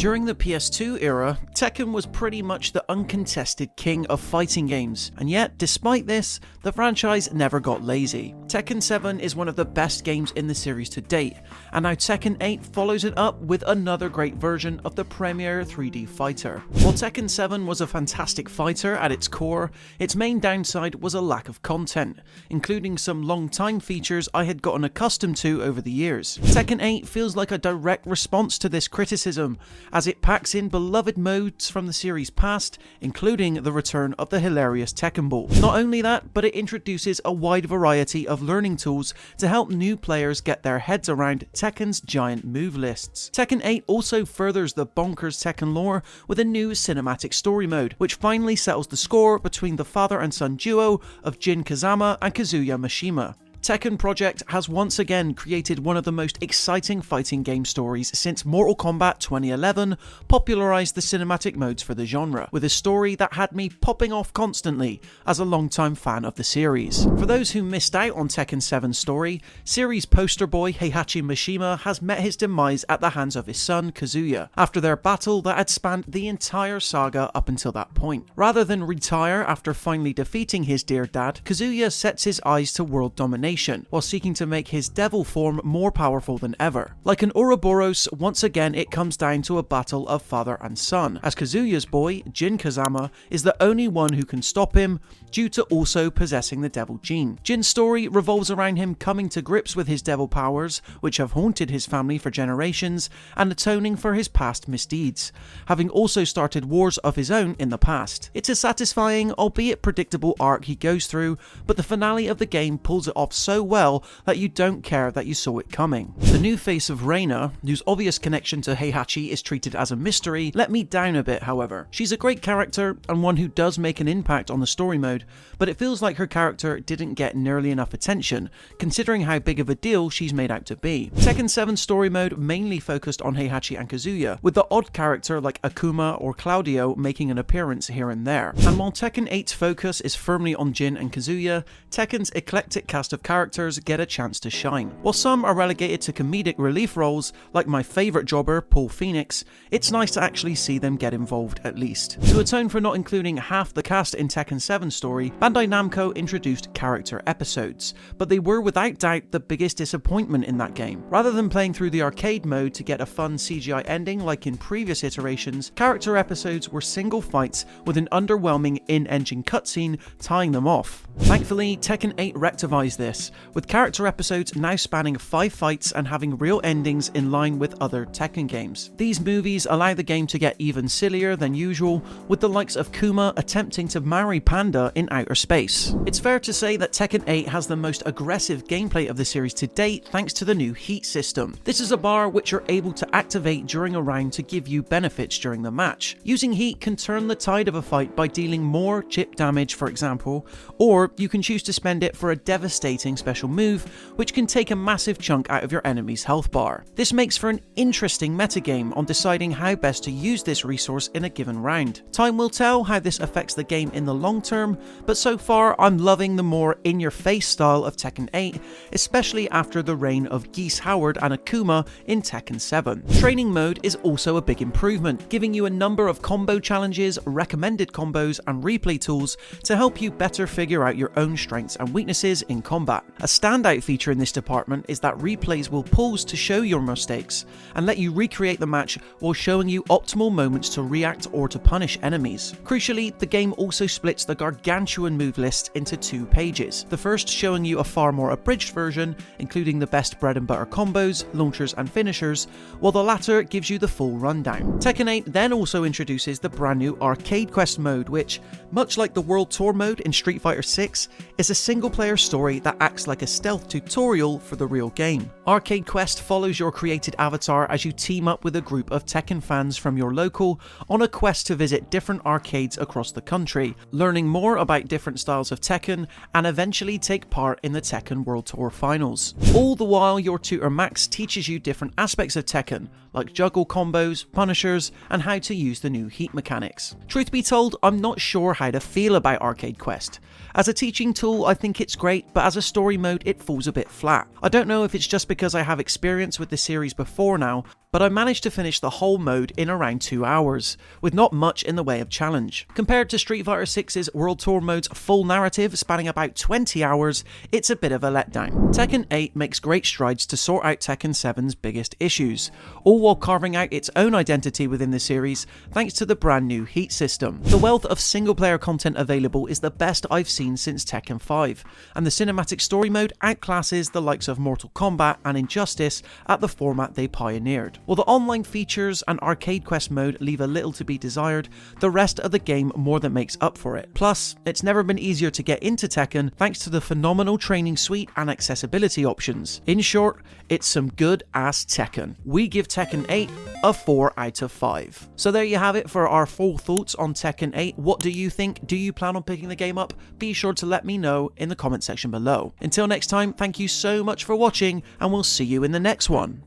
During the PS2 era, Tekken was pretty much the uncontested king of fighting games, and yet, despite this, the franchise never got lazy. Tekken 7 is one of the best games in the series to date, and now Tekken 8 follows it up with another great version of the premier 3D fighter. While Tekken 7 was a fantastic fighter at its core, its main downside was a lack of content, including some long-time features I had gotten accustomed to over the years. Tekken 8 feels like a direct response to this criticism, as it packs in beloved modes from the series past, including the return of the hilarious Tekken Ball. Not only that, but it introduces a wide variety of learning tools to help new players get their heads around Tekken's giant move lists. Tekken 8 also furthers the bonkers Tekken lore with a new cinematic story mode, which finally settles the score between the father and son duo of Jin Kazama and Kazuya Mishima. Tekken Project has once again created one of the most exciting fighting game stories since Mortal Kombat 2011 popularized the cinematic modes for the genre, with a story that had me popping off constantly as a longtime fan of the series. For those who missed out on Tekken 7's story, series poster boy Heihachi Mishima has met his demise at the hands of his son Kazuya, after their battle that had spanned the entire saga up until that point. Rather than retire after finally defeating his dear dad, Kazuya sets his eyes to world domination, while seeking to make his devil form more powerful than ever. Like an Ouroboros, once again it comes down to a battle of father and son, as Kazuya's boy, Jin Kazama, is the only one who can stop him, due to also possessing the devil gene. Jin's story revolves around him coming to grips with his devil powers, which have haunted his family for generations, and atoning for his past misdeeds, having also started wars of his own in the past. It's a satisfying, albeit predictable arc he goes through, but the finale of the game pulls it off so well that you don't care that you saw it coming. The new face of Reina, whose obvious connection to Heihachi is treated as a mystery, let me down a bit however. She's a great character and one who does make an impact on the story mode, but it feels like her character didn't get nearly enough attention, considering how big of a deal she's made out to be. Tekken 7 story mode mainly focused on Heihachi and Kazuya, with the odd character like Akuma or Claudio making an appearance here and there. And while Tekken 8's focus is firmly on Jin and Kazuya, Tekken's eclectic cast of characters get a chance to shine. While some are relegated to comedic relief roles, like my favourite jobber, Paul Phoenix, it's nice to actually see them get involved at least. To atone for not including half the cast in Tekken 7's story, Bandai Namco introduced character episodes, but they were without doubt the biggest disappointment in that game. Rather than playing through the arcade mode to get a fun CGI ending like in previous iterations, character episodes were single fights with an underwhelming in-engine cutscene tying them off. Thankfully, Tekken 8 rectifies this, with character episodes now spanning 5 fights and having real endings in line with other Tekken games. These movies allow the game to get even sillier than usual, with the likes of Kuma attempting to marry Panda in outer space. It's fair to say that Tekken 8 has the most aggressive gameplay of the series to date thanks to the new heat system. This is a bar which you're able to activate during a round to give you benefits during the match. Using heat can turn the tide of a fight by dealing more chip damage, for example, or you can choose to spend it for a devastating special move which can take a massive chunk out of your enemy's health bar. This makes for an interesting metagame on deciding how best to use this resource in a given round. Time will tell how this affects the game in the long term, but so far I'm loving the more in-your-face style of Tekken 8, especially after the reign of Geese Howard and Akuma in Tekken 7. Training mode is also a big improvement, giving you a number of combo challenges, recommended combos and replay tools to help you better figure out your own strengths and weaknesses in combat. A standout feature in this department is that replays will pause to show your mistakes and let you recreate the match while showing you optimal moments to react or to punish enemies. Crucially, the game also splits the gargantuan move list into 2 pages, the first showing you a far more abridged version, including the best bread and butter combos, launchers and finishers, while the latter gives you the full rundown. Tekken 8 then also introduces the brand new Arcade Quest mode, which, much like the World Tour mode in Street Fighter 6, is a single player story that acts like a stealth tutorial for the real game. Arcade Quest follows your created avatar as you team up with a group of Tekken fans from your local on a quest to visit different arcades across the country, learning more about different styles of Tekken and eventually take part in the Tekken World Tour Finals. All the while your tutor Max teaches you different aspects of Tekken, like juggle combos, punishers, and how to use the new heat mechanics. Truth be told, I'm not sure how to feel about Arcade Quest. As a teaching tool, I think it's great, but as a story mode, it falls a bit flat. I don't know if it's just because I have experience with the series before now, but I managed to finish the whole mode in around 2 hours, with not much in the way of challenge. Compared to Street Fighter 6's World Tour mode's full narrative spanning about 20 hours, it's a bit of a letdown. Tekken 8 makes great strides to sort out Tekken 7's biggest issues, all while carving out its own identity within the series thanks to the brand new Heat system. The wealth of single player content available is the best I've seen since Tekken 5, and the cinematic story mode outclasses the likes of Mortal Kombat and Injustice at the format they pioneered. While the online features and arcade quest mode leave a little to be desired, the rest of the game more than makes up for it. Plus, it's never been easier to get into Tekken thanks to the phenomenal training suite and accessibility options. In short, it's some good ass Tekken. We give Tekken 8 a 4 out of 5. So there you have it for our full thoughts on Tekken 8. What do you think? Do you plan on picking the game up? Be sure to let me know in the comment section below. Until next time, thank you so much for watching, and we'll see you in the next one.